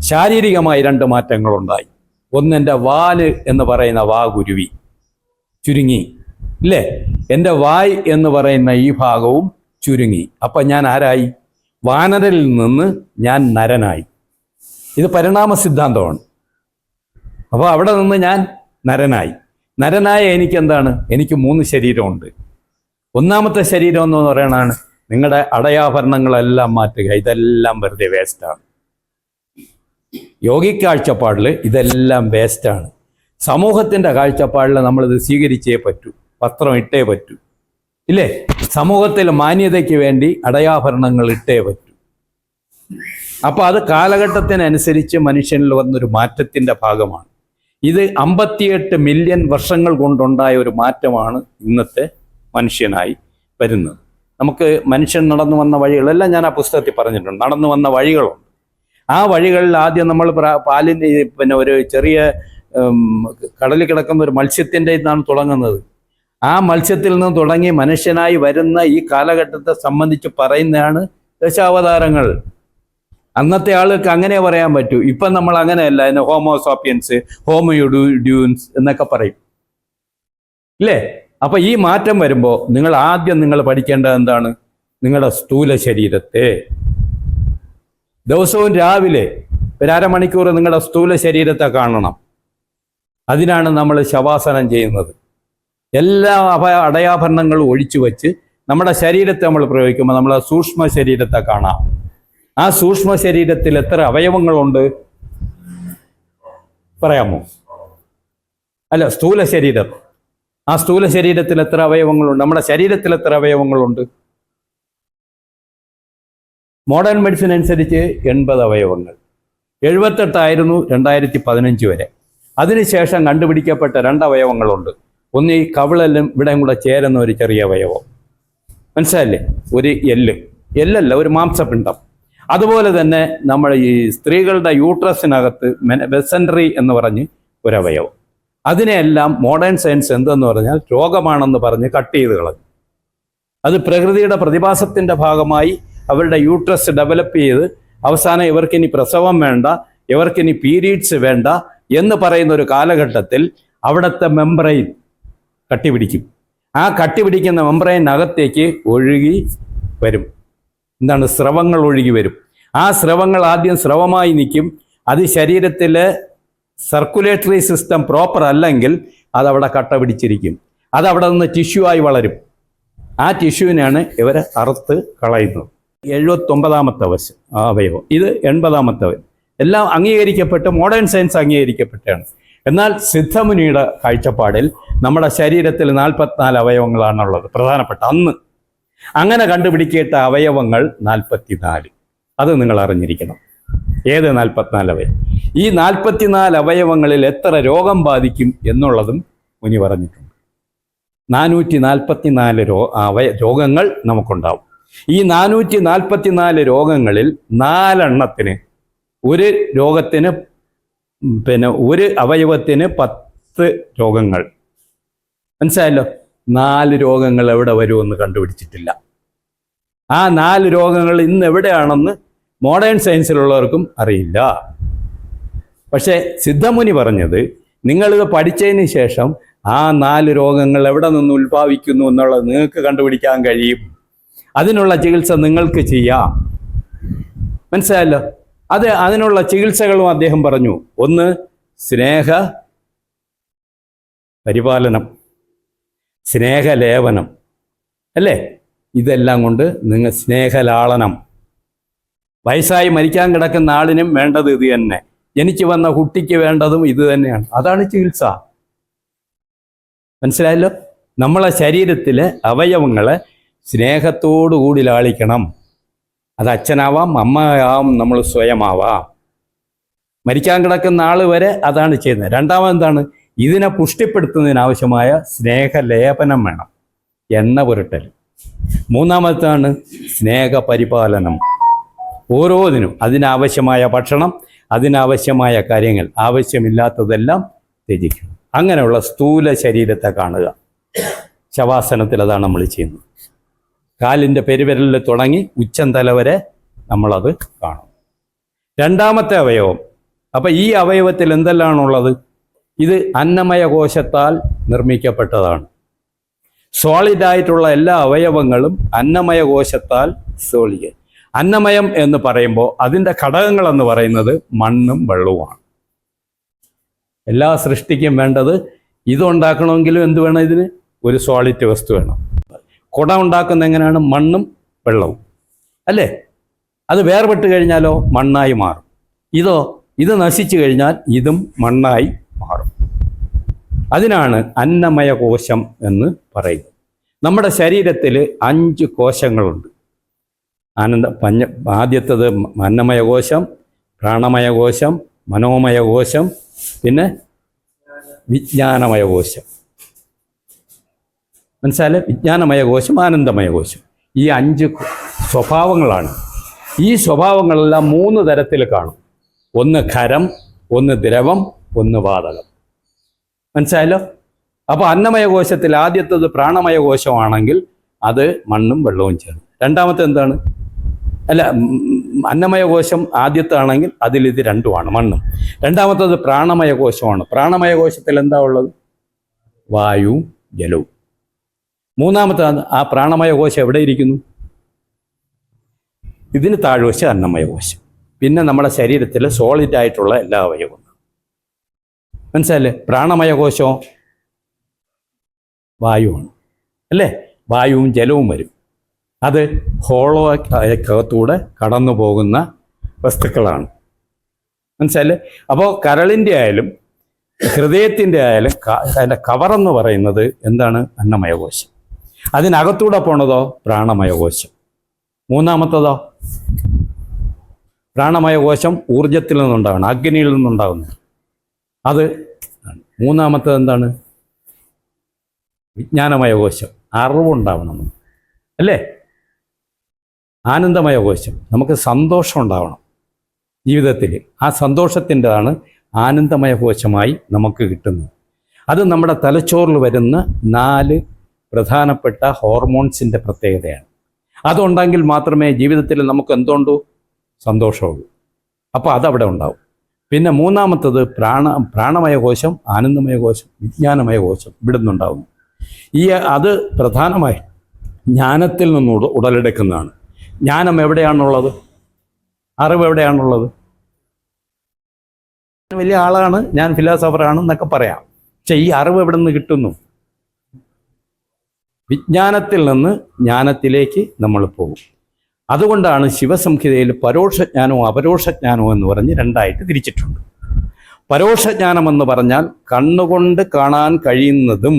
ശാരീരികമായി 2 മാറ്റങ്ങളുണ്ടായി. ഒന്ന്, എൻ്റെ വാല് എന്ന് പറയുന്ന വാഗുരുവി ചുരുങ്ങി, ഇല്ലേ? എൻ്റെ വായ് എന്ന് പറയുന്ന ഈ ഭാഗവും ചുരുങ്ങി. അപ്പം ഞാൻ ആരായി? വാനരനിൽ നിന്ന് ഞാൻ നരനായി. ഇത് പരിണാമ സിദ്ധാന്തമാണ്. അപ്പോൾ അവിടെ നിന്ന് ഞാൻ നരനായ എനിക്ക് എന്താണ്? എനിക്ക് 3 ശരീരമുണ്ട്. ഒന്നാമത്തെ ശരീരം എന്ന് പറയണതാണ് നിങ്ങളുടെ അടയാഭരണങ്ങളെല്ലാം മാറ്റുക. ഇതെല്ലാം വെറുതെ വേസ്റ്റാണ്. യോഗിക് കാഴ്ചപ്പാടിൽ ഇതെല്ലാം വേസ്റ്റാണ്. സമൂഹത്തിൻ്റെ കാഴ്ചപ്പാടിൽ നമ്മളിത് സ്വീകരിച്ചേ പറ്റൂ, വസ്ത്രം ഇട്ടേ പറ്റൂ, ഇല്ലേ? സമൂഹത്തിൽ മാന്യതയ്ക്ക് വേണ്ടി അടയാഭരണങ്ങൾ ഇട്ടേ പറ്റൂ. അപ്പോൾ അത് കാലഘട്ടത്തിനനുസരിച്ച് മനുഷ്യനിൽ വന്നൊരു മാറ്റത്തിൻ്റെ ഭാഗമാണ്. ഇത് 58 മില്യൺ വർഷങ്ങൾ കൊണ്ടുണ്ടായ ഒരു മാറ്റമാണ് ഇന്നത്തെ മനുഷ്യനായി വരുന്നത്. നമുക്ക് മനുഷ്യൻ നടന്നു വന്ന വഴികളെല്ലാം ഞാൻ ആ പുസ്തകത്തിൽ പറഞ്ഞിട്ടുണ്ട്. നടന്നു വന്ന വഴികളുണ്ട്. ആ വഴികളിൽ ആദ്യം നമ്മൾ പാലിൻ്റെ ഒരു ചെറിയ കടലിൽ കിടക്കുന്ന ഒരു മത്സ്യത്തിൻ്റെ ഇതാണ് തുടങ്ങുന്നത്. ആ മത്സ്യത്തിൽ നിന്ന് തുടങ്ങി മനുഷ്യനായി വരുന്ന ഈ കാലഘട്ടത്തെ സംബന്ധിച്ച് പറയുന്നതാണ് ദശാവതാരങ്ങൾ. അന്നത്തെ ആൾക്ക് അങ്ങനെ പറയാൻ പറ്റൂ. ഇപ്പം നമ്മൾ അങ്ങനെയല്ല. അതിന് ഹോമോസാപ്പിയൻസ്, ഹോമോഡ്യൂൻസ് എന്നൊക്കെ പറയും, ഇല്ലേ? അപ്പൊ ഈ മാറ്റം വരുമ്പോൾ നിങ്ങൾ പഠിക്കേണ്ടത് എന്താണ്? നിങ്ങളുടെ സ്ഥൂല ശരീരത്തെ ദിവസവും രാവിലെ ഒരു അരമണിക്കൂർ നിങ്ങളുടെ സ്ഥൂല ശരീരത്തെ കാണണം. അതിനാണ് നമ്മൾ ശവാസനം ചെയ്യുന്നത്. എല്ലാ അടയാഭരണങ്ങളും ഒഴിച്ചു വെച്ച് നമ്മുടെ ശരീരത്തെ നമ്മൾ പ്രയോഗിക്കുമ്പോൾ നമ്മൾ സൂക്ഷ്മ ശരീരത്തെ കാണാം. ആ സൂക്ഷ്മ ശരീരത്തിൽ എത്ര അവയവങ്ങളുണ്ട് പറയാമോ? അല്ല, സ്ഥൂല ശരീരം. ആ സ്ഥൂല ശരീരത്തിൽ എത്ര അവയവങ്ങളുണ്ട്? നമ്മുടെ ശരീരത്തിൽ എത്ര അവയവങ്ങളുണ്ട്? മോഡേൺ മെഡിസിൻ അനുസരിച്ച് 80 അവയവങ്ങൾ. 78 2015 വരെ. അതിനുശേഷം കണ്ടുപിടിക്കപ്പെട്ട 2 അവയവങ്ങളുണ്ട്. ഒന്ന് ഈ കവിളെല്ലാം ഇവിടെയും കൂടെ ചേരുന്ന ഒരു ചെറിയ അവയവം, മനസ്സിലല്ലേ? ഒരു എല്ലല്ല, ഒരു മാംസപിണ്ഡം. അതുപോലെ തന്നെ നമ്മൾ ഈ സ്ത്രീകളുടെ യൂട്രസിനകത്ത് മെസൻട്രി എന്ന് പറഞ്ഞ് ഒരവയവം. അതിനെല്ലാം മോഡേൺ സയൻസ് എന്തെന്ന് പറഞ്ഞാൽ രോഗമാണെന്ന് പറഞ്ഞ് കട്ട് ചെയ്ത് കളഞ്ഞു. അത് പ്രകൃതിയുടെ പ്രതിഭാസത്തിൻ്റെ ഭാഗമായി അവരുടെ യൂട്രസ് ഡെവലപ്പ് ചെയ്ത് അവസാനം ഇവർക്കിനി പ്രസവം വേണ്ട, ഇവർക്കിനി പീരീഡ്സ് വേണ്ട എന്ന് പറയുന്ന ഒരു കാലഘട്ടത്തിൽ അവിടുത്തെ മെംബ്രെയിൻ കട്ടിപിടിക്കും. ആ കട്ടിപിടിക്കുന്ന മെംബ്രെയിനകത്തേക്ക് ഒഴുകി വരും. എന്താണ്? സ്രവങ്ങൾ ഒഴുകി വരും. ആ സ്രവങ്ങൾ ആദ്യം സ്രവമായി നിൽക്കും. അത് ശരീരത്തിലെ സർക്കുലേറ്ററി സിസ്റ്റം പ്രോപ്പർ അല്ലെങ്കിൽ അതവിടെ കട്ട പിടിച്ചിരിക്കും. അതവിടെ നിന്ന് ടിഷ്യൂ ആയി വളരും. ആ ടിഷ്യൂവിനാണ് ഇവരെ അറുത്ത് കളയുന്നത്. 79ാമത്തെ അവയവം, ഇത് 80ാമത്തെ. എല്ലാം അംഗീകരിക്കപ്പെട്ട് മോഡേൺ സയൻസ് അംഗീകരിക്കപ്പെട്ടാണ്. എന്നാൽ സിദ്ധമുനിയുടെ കാഴ്ചപ്പാടിൽ നമ്മുടെ ശരീരത്തിൽ 44 അവയവങ്ങളാണുള്ളത് പ്രധാനപ്പെട്ട. അന്ന് അങ്ങനെ കണ്ടുപിടിക്കേണ്ട അവയവങ്ങൾ 44. അത് നിങ്ങൾ അറിഞ്ഞിരിക്കണം. ഏത് 44 അവയവം? ഈ 44 അവയവങ്ങളിൽ എത്ര രോഗം ബാധിക്കും എന്നുള്ളതും മുനി പറഞ്ഞിട്ടുണ്ട്. 444 രോഗങ്ങൾ നമുക്കുണ്ടാവും. ഈ 444 രോഗങ്ങളിൽ 4 എണ്ണത്തിന്, ഒരു രോഗത്തിന് ഒരു അവയവത്തിന് 10 രോഗങ്ങൾ. മനസ്സിലായല്ലോ? 4 രോഗങ്ങൾ എവിടെ വരുമെന്ന് കണ്ടുപിടിച്ചിട്ടില്ല. ആ 4 രോഗങ്ങൾ ഇന്ന് എവിടെയാണെന്ന് മോഡേൺ സയൻസിലുള്ളവർക്കും അറിയില്ല. പക്ഷേ സിദ്ധമുനി പറഞ്ഞത് നിങ്ങളിത് പഠിച്ചതിന് ശേഷം ആ 4 രോഗങ്ങൾ എവിടെ നിന്ന് ഉത്ഭവിക്കുന്നു എന്നുള്ളത് നിങ്ങൾക്ക് കണ്ടുപിടിക്കാൻ കഴിയും. അതിനുള്ള ചികിത്സ നിങ്ങൾക്ക് ചെയ്യാം. മനസ്സിലായല്ലോ? അതിനുള്ള ചികിത്സകളും അദ്ദേഹം പറഞ്ഞു. ഒന്ന്, സ്നേഹ പരിപാലനം, സ്നേഹലേപനം, അല്ലേ? ഇതെല്ലാം കൊണ്ട് നിങ്ങൾ സ്നേഹലാളനം. വയസ്സായി മരിക്കാൻ കിടക്കുന്ന ആളിനും വേണ്ടത് ഇത് തന്നെ. ജനിച്ചു വന്ന കുട്ടിക്ക് വേണ്ടതും ഇത് തന്നെയാണ്. അതാണ് ചികിത്സ. മനസ്സിലായല്ലോ? നമ്മളെ ശരീരത്തിലെ അവയവങ്ങളെ സ്നേഹത്തോടു കൂടി ലാളിക്കണം. അത് അച്ഛനാവാം, അമ്മയാവാം, നമ്മൾ സ്വയമാവാം. മരിക്കാൻ കിടക്കുന്ന ആൾ വരെ അതാണ് ചെയ്യുന്നത്. രണ്ടാമതെന്താണ്? ഇതിനെ പുഷ്ടിപ്പെടുത്തുന്നതിനാവശ്യമായ സ്നേഹലേപനം വേണം, എണ്ണ പുരട്ടൽ. മൂന്നാമത്താണ് സ്നേഹപരിപാലനം. ഓരോന്നിനും അതിനാവശ്യമായ ഭക്ഷണം, അതിനാവശ്യമായ കാര്യങ്ങൾ, ആവശ്യമില്ലാത്തതെല്ലാം ത്യജിക്കണം. അങ്ങനെയുള്ള സ്ഥൂല ശരീരത്തെ കാണുക. ശവാസനത്തിൽ അതാണ് നമ്മൾ ചെയ്യുന്നത്. കാലിൻ്റെ പെരുവിരലിൽ തുടങ്ങി ഉച്ചം തല വരെ നമ്മളത് കാണും. രണ്ടാമത്തെ അവയവം അപ്പം ഈ അവയവത്തിൽ എന്തെല്ലാമാണുള്ളത്? ഇത് അന്നമയ കോശത്താൽ നിർമ്മിക്കപ്പെട്ടതാണ്. സോളിഡായിട്ടുള്ള എല്ലാ അവയവങ്ങളും അന്നമയ കോശത്താൽ സോളിഡ്. അന്നമയം എന്ന് പറയുമ്പോൾ അതിൻ്റെ ഘടകങ്ങളെന്ന് പറയുന്നത് മണ്ണും വെള്ളവുമാണ്. എല്ലാ സൃഷ്ടിക്കും വേണ്ടത് ഇതുണ്ടാക്കണമെങ്കിലും എന്ത് വേണം? ഇതിന് ഒരു സോളിഡ് വസ്തു വേണം. കുട ഉണ്ടാക്കുന്ന എങ്ങനെയാണ്? മണ്ണും വെള്ളവും അല്ലേ? അത് വേർപെട്ട് കഴിഞ്ഞാലോ മണ്ണായി മാറും. ഇത് നശിച്ചു കഴിഞ്ഞാൽ ഇതും മണ്ണായി മാറും. അതിനാണ് അന്നമയ കോശം എന്ന് പറയുന്നത്. നമ്മുടെ ശരീരത്തിൽ 5 കോശങ്ങളുണ്ട്. ആദ്യത്തേത് അന്നമയ കോശം, പ്രാണമയ കോശം, മനോമയ കോശം, പിന്നെ വിജ്ഞാനമയ കോശം. മനസ്സിലായാലും വിജ്ഞാനമയ കോശം, ആനന്ദമയ കോശം. ഈ 5 സ്വഭാവങ്ങളാണ്. ഈ സ്വഭാവങ്ങളെല്ലാം 3 തരത്തിൽ കാണും. ഒന്ന് ഖരം, ഒന്ന് ദ്രവം, ഒന്ന് വാതകം. മനസ്സിലായല്ലോ? അപ്പോൾ അന്നമയ കോശത്തിൽ ആദ്യത്തേത് പ്രാണമയ കോശമാണെങ്കിൽ അത് മണ്ണും വെള്ളവും ചേർന്ന്. രണ്ടാമത്തെ എന്താണ്? അന്നമയ കോശം ആദ്യത്താണെങ്കിൽ അതിലിത് രണ്ടുമാണ്, മണ്ണും. രണ്ടാമത്തേത് പ്രാണമയ കോശമാണ്. പ്രാണമയ കോശത്തിൽ എന്താ ഉള്ളത്? വായുവും ജലവും. മൂന്നാമത്തെ ആ പ്രാണമയ കോശം എവിടെ ഇരിക്കുന്നു? ഇതിന് താഴ്വശം അന്നമയ കോശം. പിന്നെ നമ്മുടെ ശരീരത്തിൽ സോളിഡായിട്ടുള്ള എല്ലാ അവയവങ്ങളും. മനസ്സിലല്ലേ? പ്രാണമയ കോശം വായുവാണ് അല്ലേ? വായുവും ജലവും വരും. അത് ഹോളോക്കകത്തൂടെ കടന്നു പോകുന്ന വസ്തുക്കളാണ്. മനസ്സിലല്ലേ? അപ്പോൾ കരളിൻ്റെ ആയാലും ഹൃദയത്തിൻ്റെ ആയാലും അതിൻ്റെ കവറെന്ന് പറയുന്നത് എന്താണ്? അന്നമയ കോശം. അതിനകത്തൂടെ പോണതോ പ്രാണമയ കോശം. മൂന്നാമത്തതോ പ്രാണമയ കോശം ഊർജത്തിൽ നിന്നുണ്ടാകണം, അഗ്നിയിൽ നിന്നുണ്ടാകുന്നത്. അത് മൂന്നാമത്തത് എന്താണ്? വിജ്ഞാനമയ കോശം, അറിവുണ്ടാവണം അല്ലേ? ആനന്ദമയ കോശം, നമുക്ക് സന്തോഷം ഉണ്ടാവണം ജീവിതത്തിൽ. ആ സന്തോഷത്തിൻ്റെതാണ് ആനന്ദമയ കോശമായി നമുക്ക് കിട്ടുന്നത്. അത് നമ്മുടെ തലച്ചോറിൽ വരുന്ന 4 പ്രധാനപ്പെട്ട ഹോർമോൺസിൻ്റെ പ്രത്യേകതയാണ്. അതുണ്ടെങ്കിൽ മാത്രമേ ജീവിതത്തിൽ നമുക്ക് എന്തുണ്ടോ? സന്തോഷമുള്ളൂ. അപ്പോൾ അതവിടെ ഉണ്ടാവും. പിന്നെ മൂന്നാമത്തത് പ്രാണമയ കോശം, ആനന്ദമയ കോശം, വിജ്ഞാനമയ കോശം ഇവിടെ നിന്നുണ്ടാകുന്നു. അത് പ്രധാനമായി ജ്ഞാനത്തിൽ നിന്ന് ഉടലെടുക്കുന്നതാണ്. ജ്ഞാനം എവിടെയാണുള്ളത്? അറിവ് എവിടെയാണുള്ളത്? വലിയ ആളാണ്, ഞാൻ ഫിലോസഫറാണ് എന്നൊക്കെ പറയാം. പക്ഷെ ഈ അറിവ് എവിടെ നിന്ന് കിട്ടുന്നു? വിജ്ഞാനത്തിൽ നിന്ന് ജ്ഞാനത്തിലേക്ക് നമ്മൾ പോകും. അതുകൊണ്ടാണ് ശിവസംഹിതയിൽ പരോക്ഷജ്ഞാനവും അപരോക്ഷജ്ഞാനവും എന്ന് പറഞ്ഞ് 2ആയിട്ട് തിരിച്ചിട്ടുണ്ട്. പരോക്ഷജ്ഞാനം എന്ന് പറഞ്ഞാൽ കണ്ണുകൊണ്ട് കാണാൻ കഴിയുന്നതും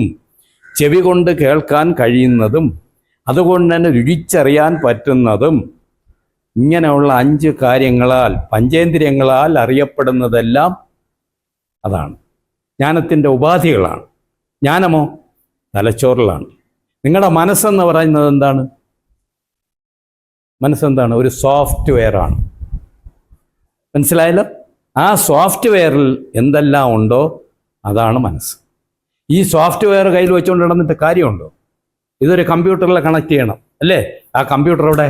ചെവി കൊണ്ട് കേൾക്കാൻ കഴിയുന്നതും അതുകൊണ്ട് തന്നെ രുചിച്ചറിയാൻ പറ്റുന്നതും ഇങ്ങനെയുള്ള 5 കാര്യങ്ങളാൽ, പഞ്ചേന്ദ്രിയങ്ങളാൽ അറിയപ്പെടുന്നതെല്ലാം അതാണ് ജ്ഞാനത്തിൻ്റെ ഉപാധികളാണ്. ജ്ഞാനമോ തലച്ചോറിലാണ്. നിങ്ങളുടെ മനസ്സെന്ന് പറയുന്നത് എന്താണ്? മനസ്സെന്താണ്? ഒരു സോഫ്റ്റ്വെയർ ആണ്. മനസ്സിലായല്ലോ? ആ സോഫ്റ്റ്വെയറിൽ എന്തെല്ലാം ഉണ്ടോ അതാണ് മനസ്സ്. ഈ സോഫ്റ്റ്വെയർ കയ്യിൽ വെച്ചുകൊണ്ട് നടന്നിട്ട് കാര്യമുണ്ടോ? ഇതൊരു കമ്പ്യൂട്ടറിൽ കണക്ട് ചെയ്യണം അല്ലേ? ആ കമ്പ്യൂട്ടർ ഇവിടെ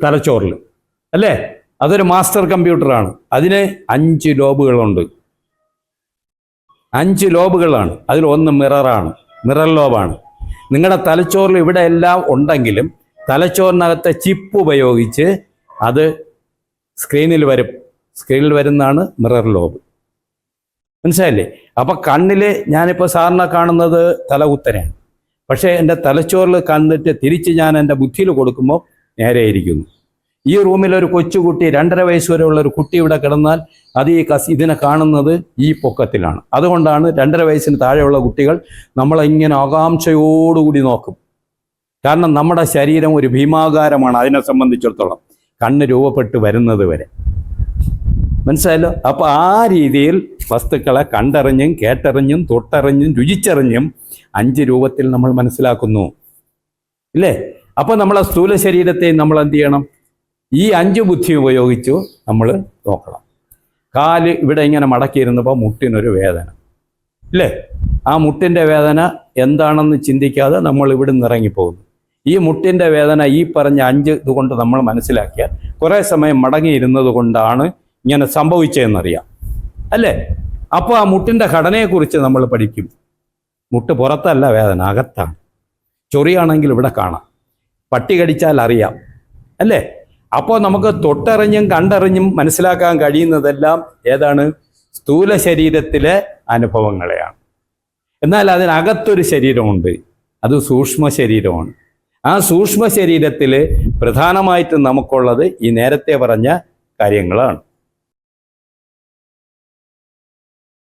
തലച്ചോറിൽ അല്ലേ? അതൊരു മാസ്റ്റർ കമ്പ്യൂട്ടറാണ്. അതിന് 5 ലോബുകളുണ്ട്. 5 ലോബുകളാണ്. അതിൽ ഒന്ന് മിററാണ്, മിറർ ലോബാണ്. നിങ്ങളുടെ തലച്ചോറിൽ ഇവിടെ എല്ലാം ഉണ്ടെങ്കിലും തലച്ചോറിനകത്തെ ചിപ്പ് ഉപയോഗിച്ച് അത് സ്ക്രീനിൽ വരുന്നതാണ് മിറർ ലോബ്. മനസ്സിലായില്ലേ? അപ്പം കണ്ണിൽ ഞാനിപ്പോൾ സാറിനെ കാണുന്നത് തലകുത്തനെയാണ്. പക്ഷേ എൻ്റെ തലച്ചോറിൽ കണ്ടിട്ട് തിരിച്ച് ഞാൻ എൻ്റെ ബുദ്ധിയിൽ കൊടുക്കുമ്പോൾ നേരെ ഇരിക്കുന്നു. ഈ റൂമിലൊരു കൊച്ചുകുട്ടി 2.5 വയസ്സ് വരെയുള്ള ഒരു കുട്ടി ഇവിടെ കിടന്നാൽ അത് ഇതിനെ കാണുന്നത് ഈ പൊക്കത്തിലാണ്. അതുകൊണ്ടാണ് 2.5 വയസ്സിന് താഴെയുള്ള കുട്ടികൾ നമ്മളിങ്ങനെ ആകാംക്ഷയോടുകൂടി നോക്കും. കാരണം നമ്മുടെ ശരീരം ഒരു ഭീമാകാരമാണ് അതിനെ സംബന്ധിച്ചിടത്തോളം, കണ്ണ് രൂപപ്പെട്ട് വരുന്നത് വരെ. മനസ്സിലായല്ലോ? അപ്പോൾ ആ രീതിയിൽ വസ്തുക്കളെ കണ്ടറിഞ്ഞും കേട്ടറിഞ്ഞും തൊട്ടറിഞ്ഞും രുചിച്ചറിഞ്ഞും 5 രൂപത്തിൽ നമ്മൾ മനസ്സിലാക്കുന്നു ഇല്ലേ? അപ്പോൾ നമ്മളെ സ്ഥൂല ശരീരത്തെ നമ്മൾ എന്ത് ചെയ്യണം? ഈ 5 ബുദ്ധി ഉപയോഗിച്ചു നമ്മൾ നോക്കണം. കാല് ഇവിടെ ഇങ്ങനെ മടക്കിയിരുന്നപ്പോൾ മുട്ടിനൊരു വേദന ഇല്ലേ? ആ മുട്ടിൻ്റെ വേദന എന്താണെന്ന് ചിന്തിക്കാതെ നമ്മൾ ഇവിടെ നിന്ന് ഇറങ്ങിപ്പോകുന്നു. ഈ മുട്ടിൻ്റെ വേദന ഈ പറഞ്ഞ 5 ഇതുകൊണ്ട് നമ്മൾ മനസ്സിലാക്കിയാൽ കുറേ സമയം മടങ്ങിയിരുന്നത് കൊണ്ടാണ് ഇങ്ങനെ സംഭവിച്ചതെന്നറിയാം, അല്ലേ? അപ്പോൾ ആ മുട്ടിൻ്റെ ഘടനയെക്കുറിച്ച് നമ്മൾ പഠിക്കും. മുട്ട് പുറത്തല്ല വേദന, അകത്താണ്. ചൊറിയാണെങ്കിൽ ഇവിടെ കാണാം, പട്ടി കടിച്ചാൽ അറിയാം, അല്ലേ? അപ്പോൾ നമുക്ക് തൊട്ടറിഞ്ഞും കണ്ടറിഞ്ഞും മനസ്സിലാക്കാൻ കഴിയുന്നതെല്ലാം ഏതാണ്? സ്ഥൂല ശരീരത്തിലെ അനുഭവങ്ങളെയാണ്. എന്നാൽ അതിനകത്തൊരു ശരീരമുണ്ട്, അത് സൂക്ഷ്മ ശരീരമാണ്. ആ സൂക്ഷ്മ ശരീരത്തിൽ പ്രധാനമായിട്ടും നമുക്കുള്ളത് ഈ നേരത്തെ പറഞ്ഞ കാര്യങ്ങളാണ്.